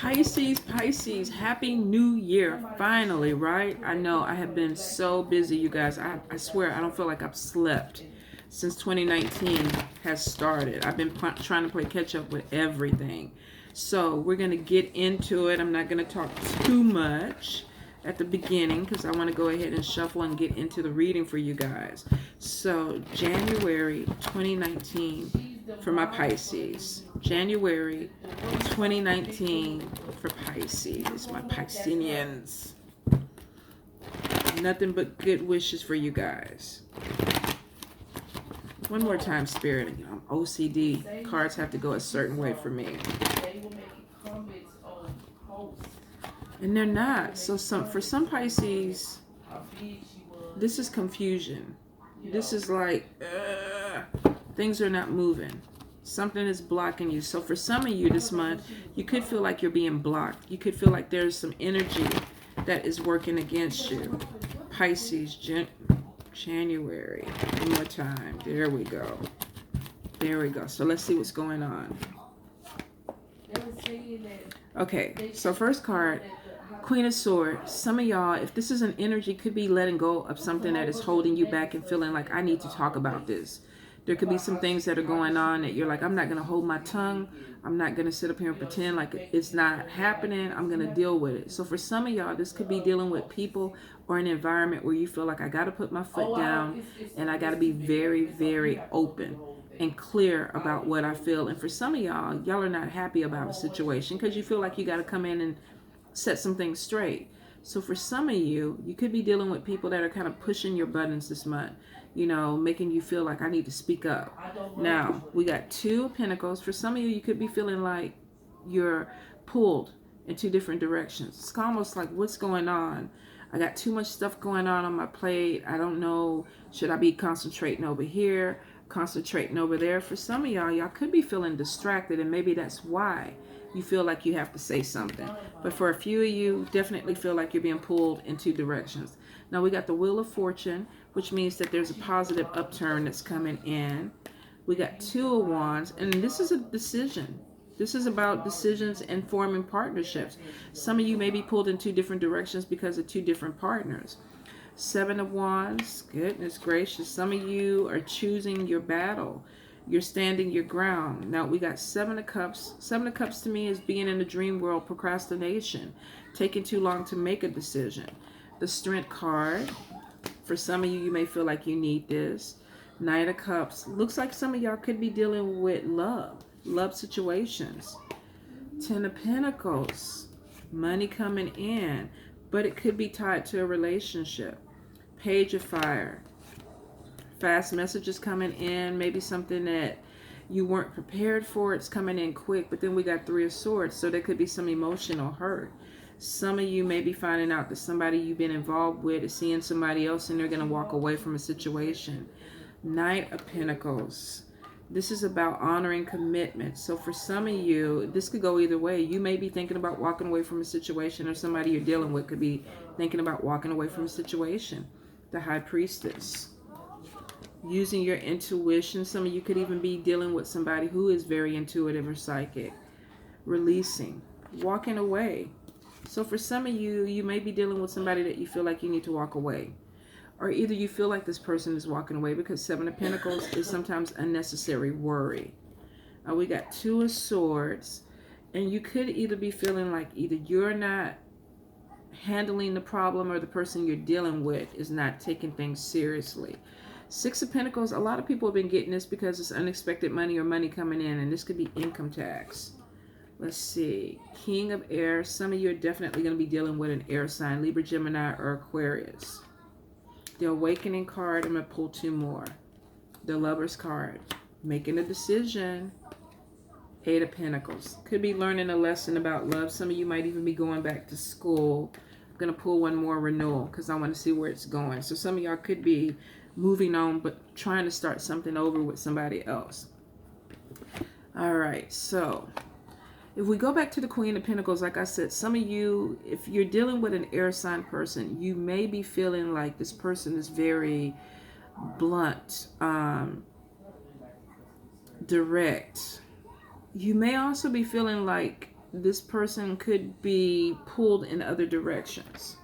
Pisces, happy new year. Finally, right? I know I have been so busy, you guys. I swear I don't feel like I've slept since 2019 has started. I've been trying to play catch up with everything. So we're going to get into it. I'm not going to talk too much at the beginning because I want to go ahead and shuffle and get into the reading for you guys. So January 2019 for my Pisces. January 2019 for Pisces, my Pisceans. Nothing but good wishes for you guys. One more time, Spirit. You know, I'm OCD. Cards have to go a certain way for me. And they're not. So for some Pisces, this is confusion. This is like, things are not moving. Something is blocking you. So for some of you this month, you could feel like you're being blocked. You could feel like there's some energy that is working against you. Pisces, January. One more time. There we go. There we go. So let's see what's going on. Okay, so first card, Queen of Swords. Some of y'all, if this is an energy, could be letting go of something that is holding you back and feeling like, I need to talk about this. There could be some things that are going on that you're like, I'm not going to hold my tongue. I'm not going to sit up here and pretend like it's not happening. I'm going to deal with it. So for some of y'all, this could be dealing with people or an environment where you feel like I got to put my foot down and I got to be very, very open and clear about what I feel. And for some of y'all are not happy about a situation because you feel like you got to come in and set some things straight. So for some of you, you could be dealing with people that are kind of pushing your buttons this month, you know, making you feel like I need to speak up. Now, we got Two of Pentacles. For some of you, you could be feeling like you're pulled in two different directions. It's almost like, what's going on? I got too much stuff going on my plate. I don't know, should I be concentrating over here, concentrating over there? For some of y'all could be feeling distracted, and maybe that's why you feel like you have to say something. But for a few of you, definitely feel like you're being pulled in two directions. Now we got the Wheel of Fortune, which means that there's a positive upturn that's coming in. We got Two of Wands, and this is a decision. This is about decisions and forming partnerships. Some of you may be pulled in two different directions because of two different partners. Seven of Wands, goodness gracious. Some of you are choosing your battle. You're standing your ground. Now we got Seven of Cups. Seven of Cups to me is being in the dream world, procrastination, taking too long to make a decision. The Strength card. For some of you, you may feel like you need this. Knight of Cups. Looks like some of y'all could be dealing with love situations. Ten of Pentacles. Money coming in, but it could be tied to a relationship. Page of Fire. Fast messages coming in, maybe something that you weren't prepared for. It's coming in quick. But then we got Three of Swords, so there could be some emotional hurt. Some of you may be finding out that somebody you've been involved with is seeing somebody else and they're going to walk away from a situation. Knight of Pentacles. This is about honoring commitment. So for some of you, this could go either way. You may be thinking about walking away from a situation, or somebody you're dealing with could be thinking about walking away from a situation. The High Priestess. Using your intuition. Some of you could even be dealing with somebody who is very intuitive or psychic. Releasing. Walking away. So for some of you, you may be dealing with somebody that you feel like you need to walk away. Or either you feel like this person is walking away, because Seven of Pentacles is sometimes unnecessary worry. We got Two of Swords. And you could either be feeling like either you're not handling the problem, or the person you're dealing with is not taking things seriously. Six of Pentacles, a lot of people have been getting this because it's unexpected money or money coming in, and this could be income tax. Let's see. King of Air. Some of you are definitely going to be dealing with an air sign, Libra, Gemini, or Aquarius. The Awakening card, I'm going to pull two more. The Lovers card, making a decision. Eight of Pentacles. Could be learning a lesson about love. Some of you might even be going back to school. I'm going to pull one more, Renewal, because I want to see where it's going. So some of y'all could be moving on, but trying to start something over with somebody else. All right, so if we go back to the Queen of Pentacles, like I said, some of you, if you're dealing with an air sign person, you may be feeling like this person is very blunt, direct. You may also be feeling like this person could be pulled in other directions.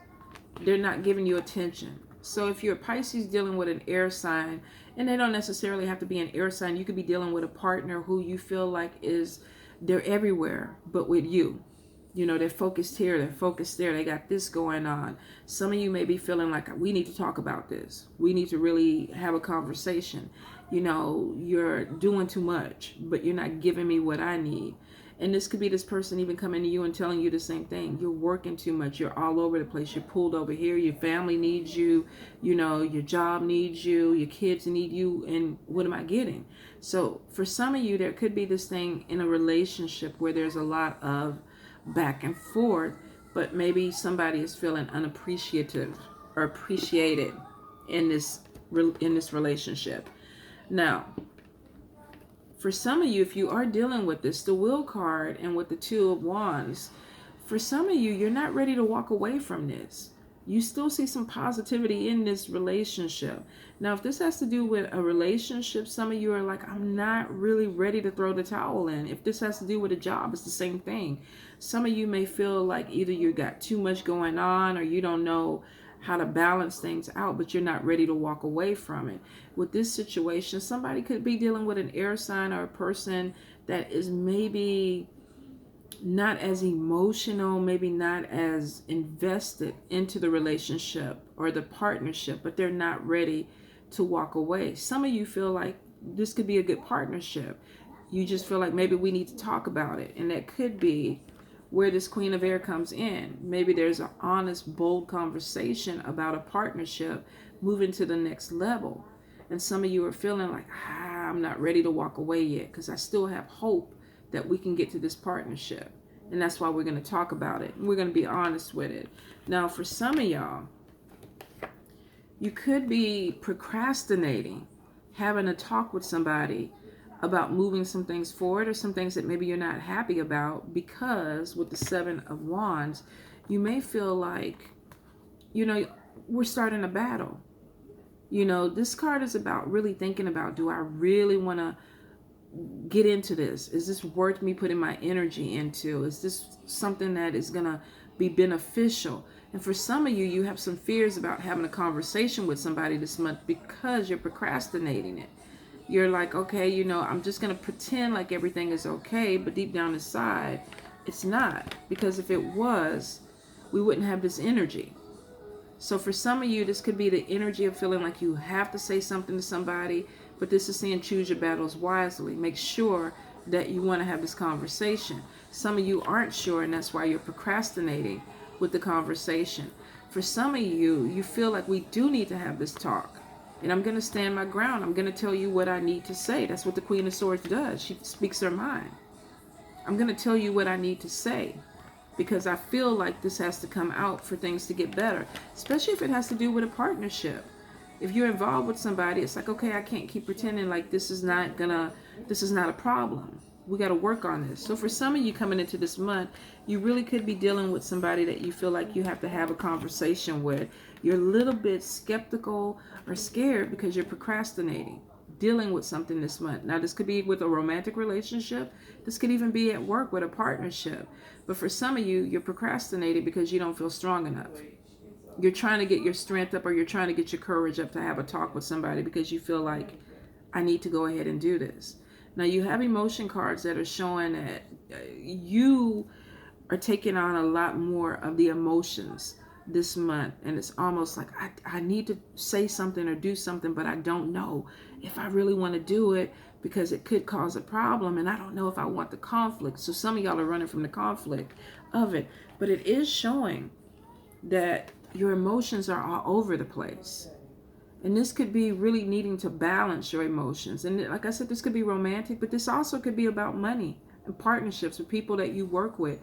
They're not giving you attention. So if you're a Pisces dealing with an air sign, and they don't necessarily have to be an air sign, you could be dealing with a partner who you feel like they're everywhere but with you. You know, they're focused here, they're focused there, they got this going on. Some of you may be feeling like, we need to talk about this. We need to really have a conversation. You know, you're doing too much, but you're not giving me what I need. And this could be this person even coming to you and telling you the same thing. You're working too much. You're all over the place. You're pulled over here. Your family needs you. You know, your job needs you. Your kids need you. And what am I getting? So for some of you, there could be this thing in a relationship where there's a lot of back and forth, but maybe somebody is feeling unappreciative or appreciated in this relationship. Now, for some of you, if you are dealing with this, the Will card and with the Two of Wands, for some of you, you're not ready to walk away from this. You still see some positivity in this relationship. Now, if this has to do with a relationship, some of you are like, I'm not really ready to throw the towel in. If this has to do with a job, it's the same thing. Some of you may feel like either you got too much going on or you don't know how to balance things out, but you're not ready to walk away from it. With this situation, somebody could be dealing with an air sign or a person that is maybe not as emotional, maybe not as invested into the relationship or the partnership, but they're not ready to walk away. Some of you feel like this could be a good partnership. You just feel like maybe we need to talk about it. And that could be where this Queen of Air comes in. Maybe there's an honest, bold conversation about a partnership moving to the next level. And some of you are feeling like, I'm not ready to walk away yet because I still have hope that we can get to this partnership. And that's why we're going to talk about it. We're going to be honest with it. Now, for some of y'all, you could be procrastinating, having a talk with somebody about moving some things forward or some things that maybe you're not happy about, because with the Seven of Wands, you may feel like, you know, we're starting a battle. You know, this card is about really thinking about, do I really want to get into this? Is this worth me putting my energy into? Is this something that is going to be beneficial? And for some of you, you have some fears about having a conversation with somebody this month because you're procrastinating it. You're like, okay, you know, I'm just going to pretend like everything is okay, but deep down inside, it's not. Because if it was, we wouldn't have this energy. So for some of you, this could be the energy of feeling like you have to say something to somebody, but this is saying choose your battles wisely. Make sure that you want to have this conversation. Some of you aren't sure, and that's why you're procrastinating with the conversation. For some of you, you feel like we do need to have this talk. And I'm going to stand my ground. I'm going to tell you what I need to say. That's what the Queen of Swords does. She speaks her mind. I'm going to tell you what I need to say because I feel like this has to come out for things to get better, especially if it has to do with a partnership. If you're involved with somebody, it's like, okay, I can't keep pretending like this is not a problem. We got to work on this. So for some of you coming into this month, you really could be dealing with somebody that you feel like you have to have a conversation with. You're a little bit skeptical or scared because you're procrastinating, dealing with something this month. Now, this could be with a romantic relationship. This could even be at work with a partnership. But for some of you, you're procrastinating because you don't feel strong enough. You're trying to get your strength up, or you're trying to get your courage up to have a talk with somebody because you feel like, I need to go ahead and do this. Now, you have emotion cards that are showing that you are taking on a lot more of the emotions this month. And it's almost like I need to say something or do something, but I don't know if I really want to do it because it could cause a problem. And I don't know if I want the conflict. So some of y'all are running from the conflict of it. But it is showing that your emotions are all over the place. And this could be really needing to balance your emotions. And like I said, this could be romantic, but this also could be about money and partnerships with people that you work with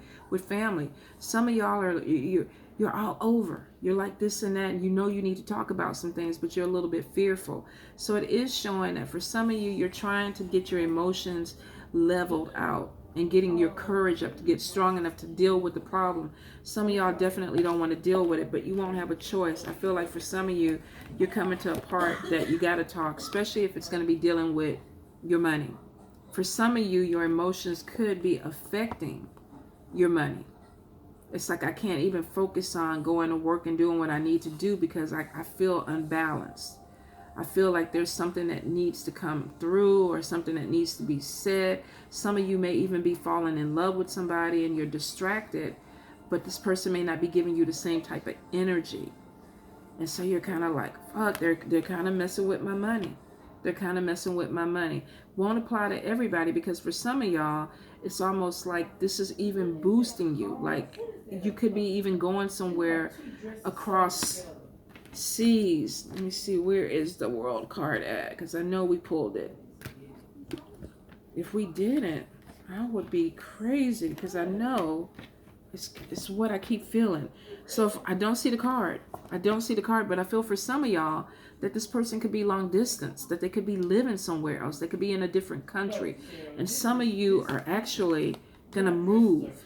family. Some of y'all are, you're all over. You're like this and that, and you know you need to talk about some things, but you're a little bit fearful. So it is showing that for some of you, you're trying to get your emotions leveled out and getting your courage up to get strong enough to deal with the problem. Some of y'all definitely don't want to deal with it, but you won't have a choice. I feel like for some of you, you're coming to a part that you got to talk, especially if it's going to be dealing with your money. For some of you, your emotions could be affecting your money. It's like I can't even focus on going to work and doing what I need to do because I feel unbalanced. I feel like there's something that needs to come through or something that needs to be said. Some of you may even be falling in love with somebody and you're distracted, but this person may not be giving you the same type of energy. And so you're kind of like, fuck, they're kind of messing with my money. They're kind of messing with my money. Won't apply to everybody because for some of y'all, it's almost like this is even boosting you. Like you could be even going somewhere across seas. Let me see, where is the world card at? Because I know we pulled it. If we didn't, I would be crazy because I know it's what I keep feeling. So if I don't see the card, but I feel for some of y'all that this person could be long distance, that they could be living somewhere else, they could be in a different country. And some of you are actually going to move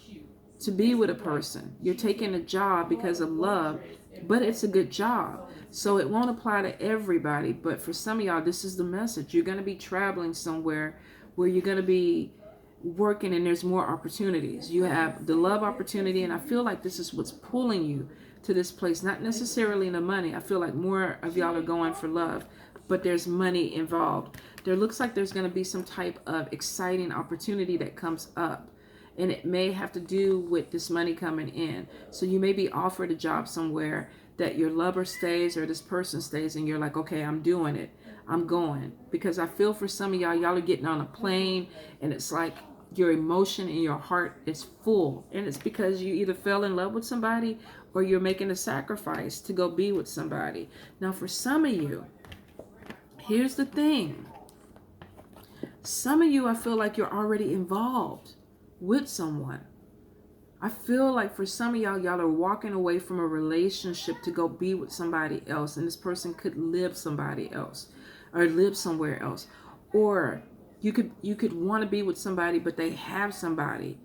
to be with a person. You're taking a job because of love, but it's a good job. So it won't apply to everybody, but for some of y'all, this is the message. You're going to be traveling somewhere where you're going to be working and there's more opportunities. You have the love opportunity, and I feel like this is what's pulling you to this place, not necessarily the money. I feel like more of y'all are going for love, but there's money involved. There looks like there's going to be some type of exciting opportunity that comes up, and it may have to do with this money coming in. So you may be offered a job somewhere that your lover stays or this person stays, and you're like, okay, I'm doing it. I'm going. Because I feel for some of y'all are getting on a plane, and it's like your emotion in your heart is full. And it's because you either fell in love with somebody or you're making a sacrifice to go be with somebody. Now, for some of you, here's the thing. Some of you, I feel like you're already involved with someone. I feel like for some of y'all are walking away from a relationship to go be with somebody else. And this person could live somebody else or live somewhere else. Or you could want to be with somebody, but they have somebody.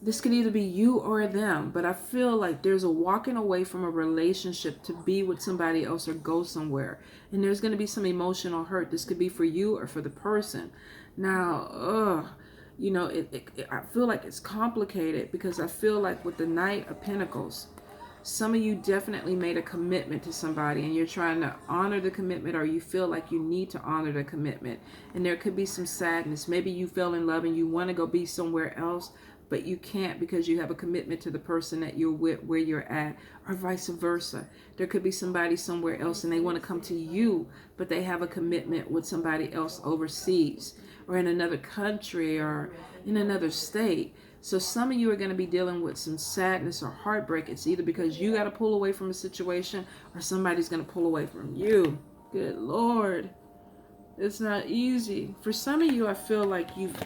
This could either be you or them, but I feel like there's a walking away from a relationship to be with somebody else or go somewhere. And there's going to be some emotional hurt. This could be for you or for the person. Now, I feel like it's complicated because I feel like with the Knight of Pentacles, some of you definitely made a commitment to somebody and you're trying to honor the commitment, or you feel like you need to honor the commitment. And there could be some sadness. Maybe you fell in love and you want to go be somewhere else, but you can't because you have a commitment to the person that you're with where you're at, or vice versa. There could be somebody somewhere else and they want to come to you, but they have a commitment with somebody else overseas or in another country or in another state. So some of you are going to be dealing with some sadness or heartbreak. It's either because you got to pull away from a situation or somebody's going to pull away from you. Good Lord. It's not easy. For some of you, I feel like you've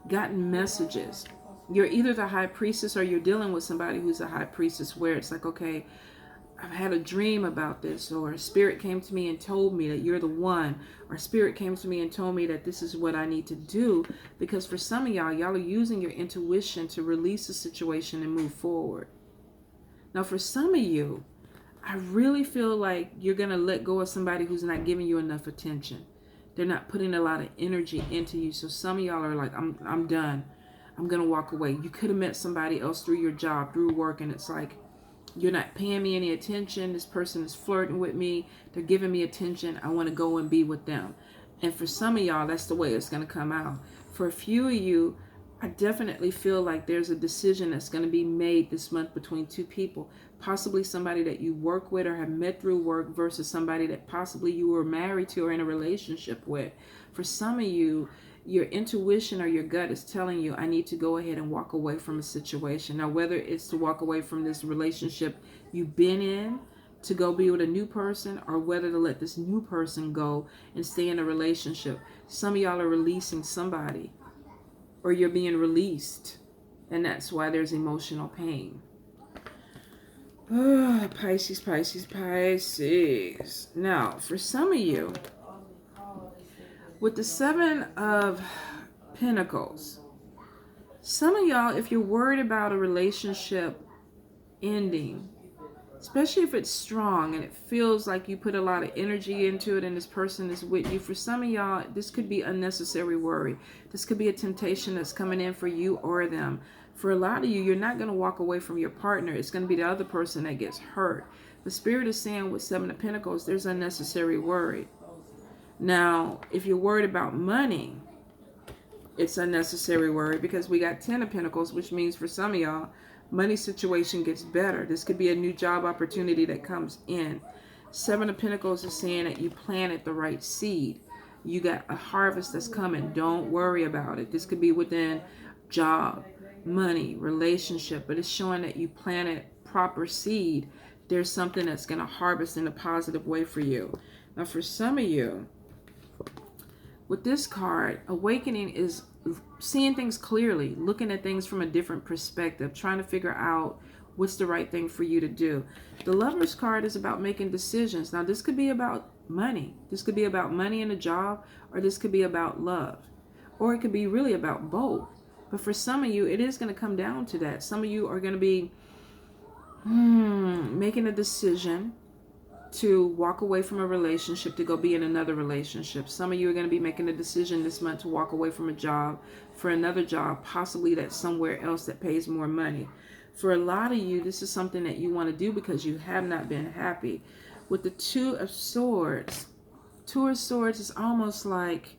gotten messages. You're either the high priestess or you're dealing with somebody who's a high priestess where it's like, okay, I've had a dream about this, or spirit came to me and told me that you're the one, or spirit came to me and told me that this is what I need to do. Because for some of y'all are using your intuition to release a situation and move forward. Now for some of you, I really feel like you're going to let go of somebody who's not giving you enough attention. They're not putting a lot of energy into you. So some of y'all are like, I'm done. I'm going to walk away. You could have met somebody else through your job, through work, and it's like, you're not paying me any attention. This person is flirting with me. They're giving me attention. I want to go and be with them. And for some of y'all, that's the way it's going to come out. For a few of you, I definitely feel like there's a decision that's going to be made this month between two people. Possibly somebody that you work with or have met through work versus somebody that possibly you were married to or in a relationship with. For some of you, your intuition or your gut is telling you, I need to go ahead and walk away from a situation. Now, whether it's to walk away from this relationship you've been in to go be with a new person, or whether to let this new person go and stay in a relationship. Some of y'all are releasing somebody, or you're being released, and that's why there's emotional pain. Oh, Pisces, Pisces, Pisces. Now, for some of you, with the Seven of Pentacles, some of y'all, if you're worried about a relationship ending, especially if it's strong and it feels like you put a lot of energy into it and this person is with you. For some of y'all, this could be unnecessary worry. This could be a temptation that's coming in for you or them. For a lot of you, you're not going to walk away from your partner. It's going to be the other person that gets hurt. The Spirit is saying with Seven of Pentacles, there's unnecessary worry. Now, if you're worried about money, it's unnecessary worry, because we got 10 of Pentacles, which means for some of y'all, money situation gets better. This could be a new job opportunity that comes in. 7 of Pentacles is saying that you planted the right seed. You got a harvest that's coming. Don't worry about it. This could be within job, money, relationship, but it's showing that you planted proper seed. There's something that's going to harvest in a positive way for you. Now, for some of you, with this card, awakening is seeing things clearly, looking at things from a different perspective, trying to figure out what's the right thing for you to do. The Lover's card is about making decisions. Now, this could be about money. This could be about money in a job, or this could be about love, or it could be really about both. But for some of you, it is going to come down to that. Some of you are going to be making a decision to walk away from a relationship to go be in another relationship. Some of you are going to be making a decision this month to walk away from a job for another job, possibly that's somewhere else that pays more money. For a lot of you, this is something that you want to do because you have not been happy. With the Two of Swords is almost like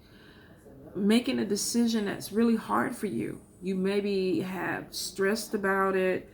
making a decision that's really hard for you. You maybe have stressed about it,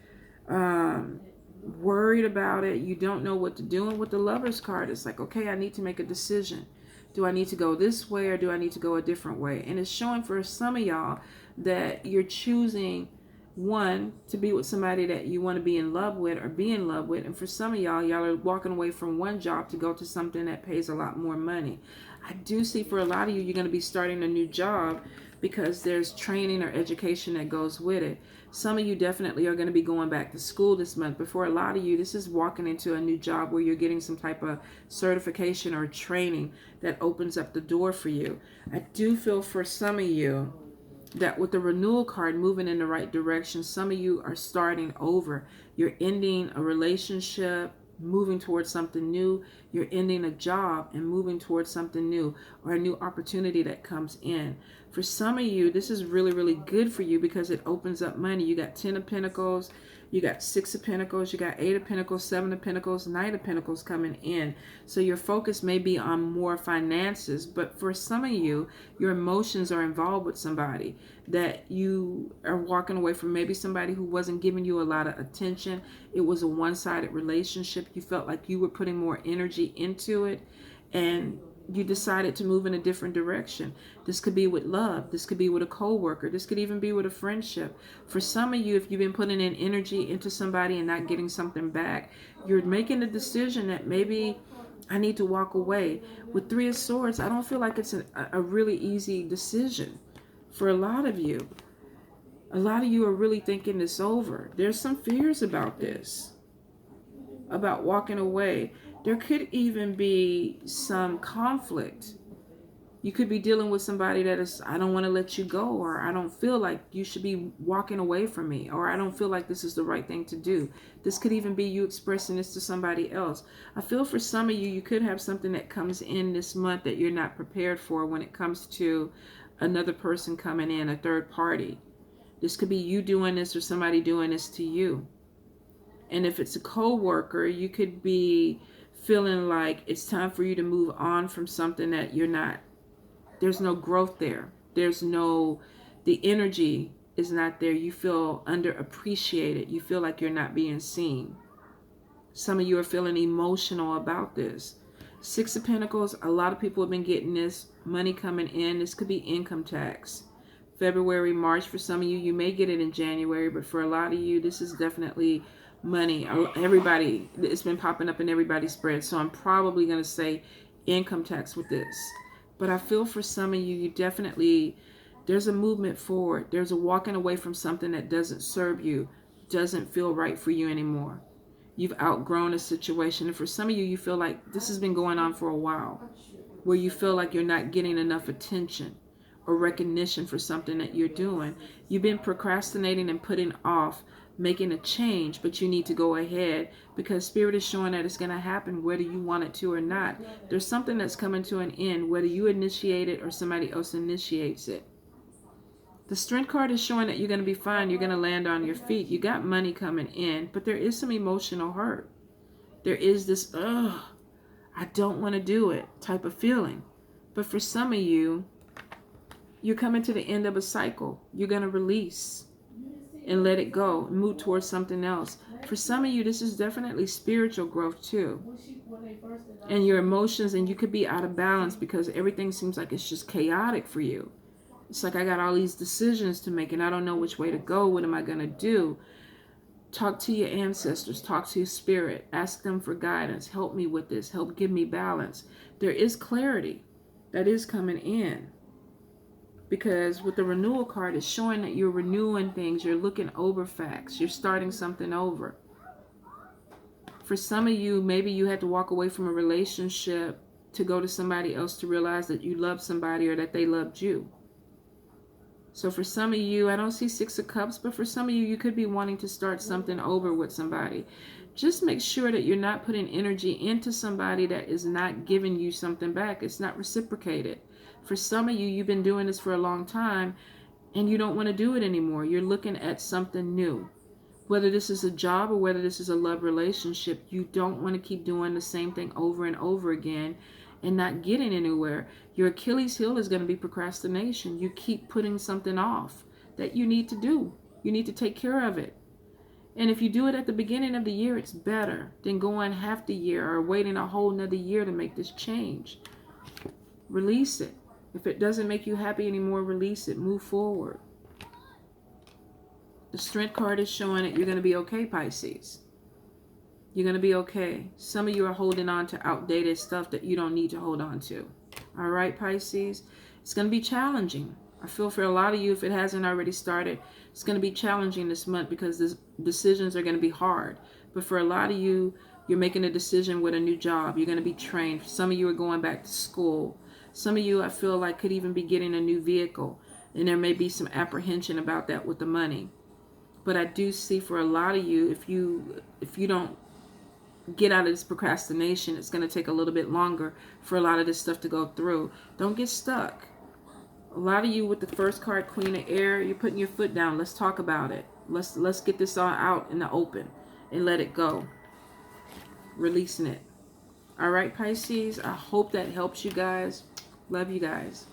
worried about it. You don't know what to do. And with the Lover's card, it's like, okay, I need to make a decision. Do I need to go this way, or do I need to go a different way? And it's showing for some of y'all that you're choosing, one, to be with somebody that you want to be in love with or be in love with. And for some of y'all are walking away from one job to go to something that pays a lot more money. I do see for a lot of you, you're going to be starting a new job because there's training or education that goes with it. Some of you definitely are going to be going back to school this month. But for a lot of you, this is walking into a new job where you're getting some type of certification or training that opens up the door for you. I do feel for some of you that with the Renewal card moving in the right direction, some of you are starting over. You're ending a relationship, moving towards something new. You're ending a job and moving towards something new, or a new opportunity that comes in. For some of you, this is really, really good for you because it opens up money. You got 10 of Pentacles, you got 6 of Pentacles, you got 8 of Pentacles, 7 of Pentacles, 9 of Pentacles coming in. So your focus may be on more finances, but for some of you, your emotions are involved with somebody that you are walking away from. Maybe somebody who wasn't giving you a lot of attention. It was a one-sided relationship. You felt like you were putting more energy into it, and you decided to move in a different direction. This could be with love. This could be with a coworker. This could even be with a friendship. For some of you, if you've been putting in energy into somebody and not getting something back, you're making a decision that maybe I need to walk away. With 3 of Swords, I don't feel like it's a really easy decision. For a lot of you are really thinking this over. There's some fears about this, about walking away. There could even be some conflict. You could be dealing with somebody that is, I don't want to let you go, or I don't feel like you should be walking away from me, or I don't feel like this is the right thing to do. This could even be you expressing this to somebody else. I feel for some of you, you could have something that comes in this month that you're not prepared for when it comes to another person coming in, a third party. This could be you doing this or somebody doing this to you. And if it's a co-worker, you could be feeling like it's time for you to move on from something that you're not, there's no growth there. The energy is not there. You feel underappreciated. You feel like you're not being seen. Some of you are feeling emotional about this. 6 of Pentacles, a lot of people have been getting this money coming in. This could be income tax. February, March for some of you. You may get it in January, but for a lot of you, this is definitely money. Everybody, it's been popping up in everybody's spread, so I'm probably going to say income tax with this. But I feel for some of you, you definitely, there's a movement forward. There's a walking away from something that doesn't serve you, doesn't feel right for you anymore. You've outgrown a situation. And for some of you, you feel like this has been going on for a while, where you feel like you're not getting enough attention, or recognition for something that you're doing. You've been procrastinating and putting off making a change, but you need to go ahead because Spirit is showing that it's going to happen whether you want it to or not. There's something that's coming to an end, whether you initiate it or somebody else initiates it. The Strength card is showing that you're going to be fine. You're going to land on your feet. You got money coming in, but there is some emotional hurt. There is this, ugh, I don't want to do it type of feeling. But for some of you, you're coming to the end of a cycle. You're going to release and let it go, move towards something else. For some of you, this is definitely spiritual growth too. And your emotions, and you could be out of balance because everything seems like it's just chaotic for you. It's like I got all these decisions to make and I don't know which way to go. What am I going to do? Talk to your ancestors. Talk to your spirit. Ask them for guidance. Help me with this. Help give me balance. There is clarity that is coming in. Because with the renewal card, it's showing that you're renewing things. You're looking over facts. You're starting something over. For some of you, maybe you had to walk away from a relationship to go to somebody else to realize that you love somebody or that they loved you. So for some of you, I don't see 6 of Cups, but for some of you, you could be wanting to start something over with somebody. Just make sure that you're not putting energy into somebody that is not giving you something back. It's not reciprocated. For some of you, you've been doing this for a long time and you don't want to do it anymore. You're looking at something new. Whether this is a job or whether this is a love relationship, you don't want to keep doing the same thing over and over again and not getting anywhere. Your Achilles heel is going to be procrastination. You keep putting something off that you need to do. You need to take care of it. And if you do it at the beginning of the year, it's better than going half the year or waiting a whole nother year to make this change. Release it. If it doesn't make you happy anymore, release it. Move forward. The Strength card is showing that you're going to be okay, Pisces. You're going to be okay. Some of you are holding on to outdated stuff that you don't need to hold on to. All right, Pisces? It's going to be challenging. I feel for a lot of you, if it hasn't already started, it's going to be challenging this month because the decisions are going to be hard. But for a lot of you, you're making a decision with a new job. You're going to be trained. Some of you are going back to school. Some of you, I feel like, could even be getting a new vehicle. And there may be some apprehension about that with the money. But I do see for a lot of you, if you don't get out of this procrastination, it's going to take a little bit longer for a lot of this stuff to go through. Don't get stuck. A lot of you with the first card, Queen of Air, you're putting your foot down. Let's talk about it. Let's get this all out in the open and let it go. Releasing it. All right, Pisces, I hope that helps you guys. Love you guys.